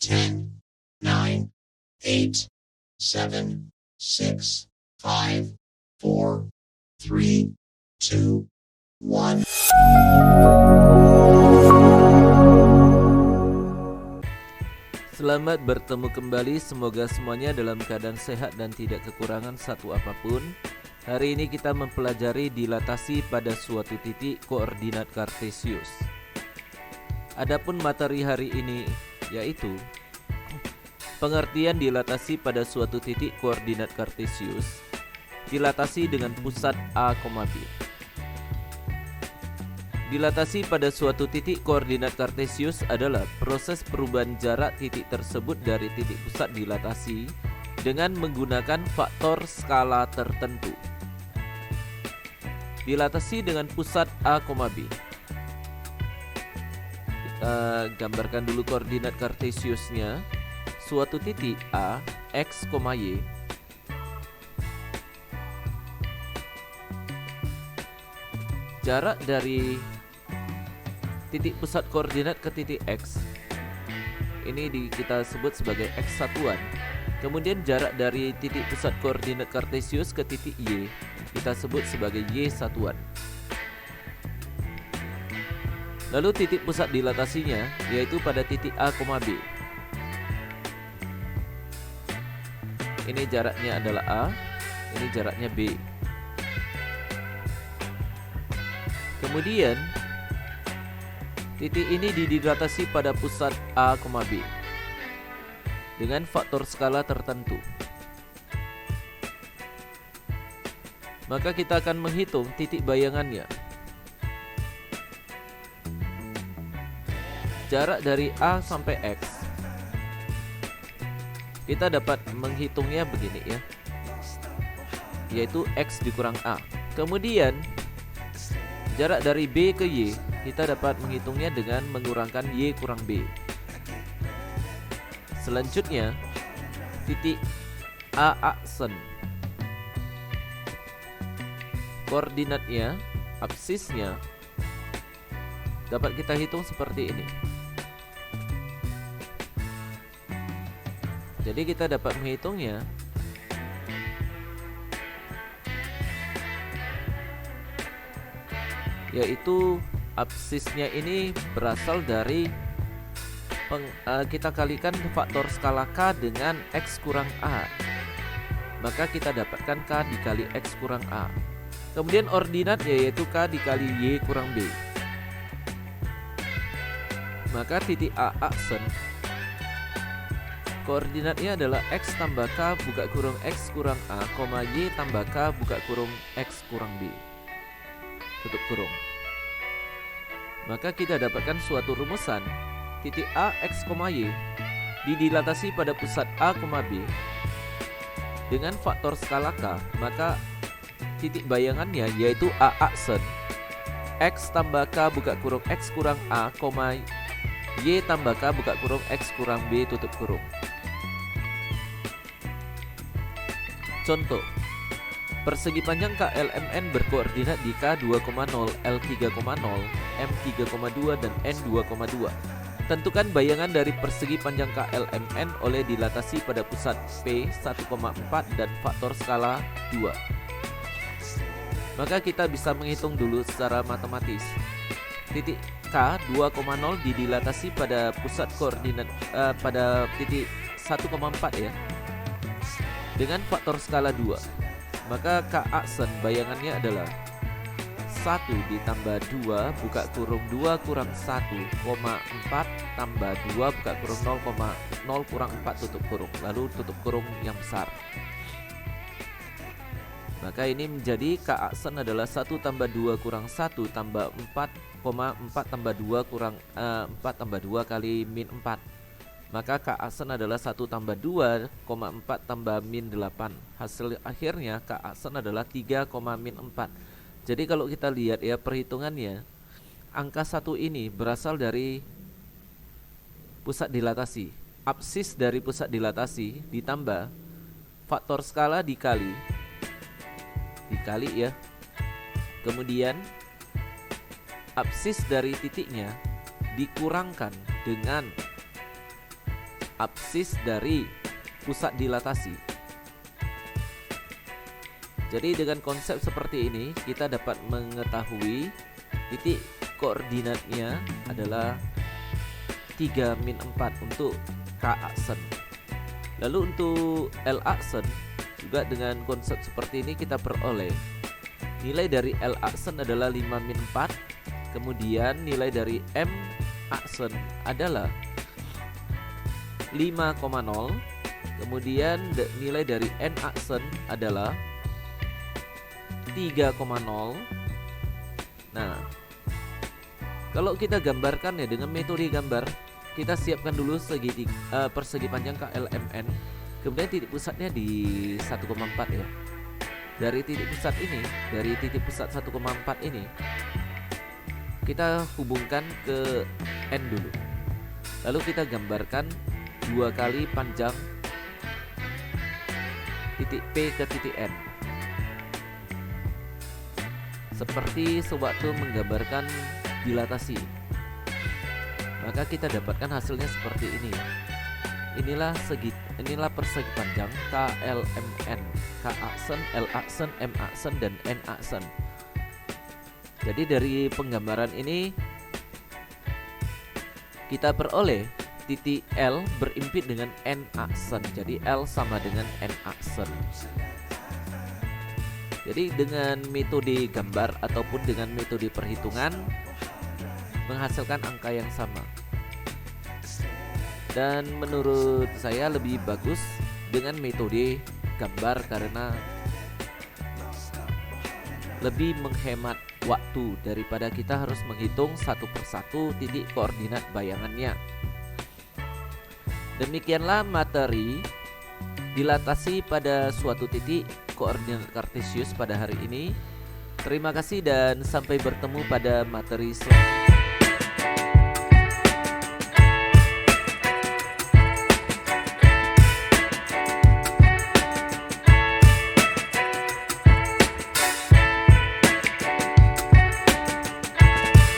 10, 9, 8, 7, 6, 5, 4, 3, 2, 1. Selamat bertemu kembali, semoga semuanya dalam keadaan sehat dan tidak kekurangan satu apapun. Hari ini kita mempelajari dilatasi pada suatu titik koordinat kartesius. Adapun materi hari ini yaitu pengertian dilatasi pada suatu titik koordinat kartesius, dilatasi dengan pusat A, B. Dilatasi pada suatu titik koordinat kartesius adalah proses perubahan jarak titik tersebut dari titik pusat dilatasi dengan menggunakan faktor skala tertentu. Dilatasi dengan pusat A, B. Kita gambarkan dulu koordinat kartesiusnya. Suatu titik A, X, Y. Jarak dari titik pusat koordinat ke titik X ini kita sebut sebagai X satuan. Kemudian jarak dari titik pusat koordinat kartesius ke titik Y kita sebut sebagai Y satuan. Lalu titik pusat dilatasinya yaitu pada titik A, B. Ini jaraknya adalah A, ini jaraknya B. Kemudian titik ini dilatasi pada pusat A, B dengan faktor skala tertentu. Maka kita akan menghitung titik bayangannya. Jarak dari A sampai X kita dapat menghitungnya begini ya, yaitu X dikurang A. Kemudian jarak dari B ke Y kita dapat menghitungnya dengan mengurangkan Y kurang B. Selanjutnya titik A aksen, koordinatnya, absisnya dapat kita hitung seperti ini. Jadi kita dapat menghitungnya yaitu absisnya ini berasal dari kita kalikan faktor skala K dengan X kurang A. Maka kita dapatkan K dikali X kurang A. Kemudian ordinatnya yaitu K dikali Y kurang B. Maka titik A aksen koordinatnya adalah X tambah K buka kurung X kurang A, Y tambah K buka kurung X kurang B, tutup kurung. Maka kita dapatkan suatu rumusan titik A, X, Y didilatasi pada pusat A, B dengan faktor skala K. Maka titik bayangannya yaitu A aksen X tambah K buka kurung X kurang A, Y tambah K buka kurung X kurang B, tutup kurung. Contoh, persegi panjang KLMN berkoordinat di K2,0, L3,0, M3,2 dan N2,2. Tentukan bayangan dari persegi panjang KLMN oleh dilatasi pada pusat P 1,4 dan faktor skala 2. Maka kita bisa menghitung dulu secara matematis. Titik K 2,0 didilatasi pada pusat koordinat pada titik 1,4 ya, dengan faktor skala 2. Maka K aksen bayangannya adalah 1 ditambah 2 buka kurung 2 kurang 1,4 tambah 2 buka kurung 0,0 kurang 4 tutup kurung, lalu tutup kurung yang besar. Maka ini menjadi K aksen adalah 1 tambah 2 kurang 1 tambah 4,4 tambah 2 kurang 4 tambah 2 kali min 4. Maka K aksen adalah 1 tambah 2,4 tambah min 8. Hasil akhirnya K aksen adalah 3, min 4. Jadi kalau kita lihat ya perhitungannya, angka 1 ini berasal dari pusat dilatasi. Absis dari pusat dilatasi ditambah faktor skala dikali ya. Kemudian absis dari titiknya dikurangkan dengan absis dari pusat dilatasi. Jadi dengan konsep seperti ini kita dapat mengetahui titik koordinatnya adalah 3, min 4 untuk K aksen. Lalu untuk L aksen juga dengan konsep seperti ini kita peroleh nilai dari L aksen adalah 5, min 4. Kemudian nilai dari M aksen adalah 5,0. Kemudian nilai dari N aksen adalah 3,0. Nah, kalau kita gambarkan ya dengan metode gambar, kita siapkan dulu persegi panjang KLMN. Kemudian titik pusatnya di 1,4 ya. Dari titik pusat ini, dari titik pusat 1,4 ini kita hubungkan ke N dulu. Lalu kita gambarkan 2 kali panjang titik P ke titik N. Seperti sewaktu menggambarkan dilatasi. Maka kita dapatkan hasilnya seperti ini. Inilah persegi panjang KLMN, K aksen, L aksen, M aksen, dan N aksen. Jadi dari penggambaran ini kita peroleh titik L berimpit dengan N aksen. Jadi L sama dengan N aksen. Jadi dengan metode gambar ataupun dengan metode perhitungan menghasilkan angka yang sama. Dan menurut saya lebih bagus dengan metode gambar karena lebih menghemat waktu daripada kita harus menghitung satu persatu titik koordinat bayangannya. Demikianlah materi dilatasi pada suatu titik koordinat kartesius pada hari ini. Terima kasih dan sampai bertemu pada materi selanjutnya.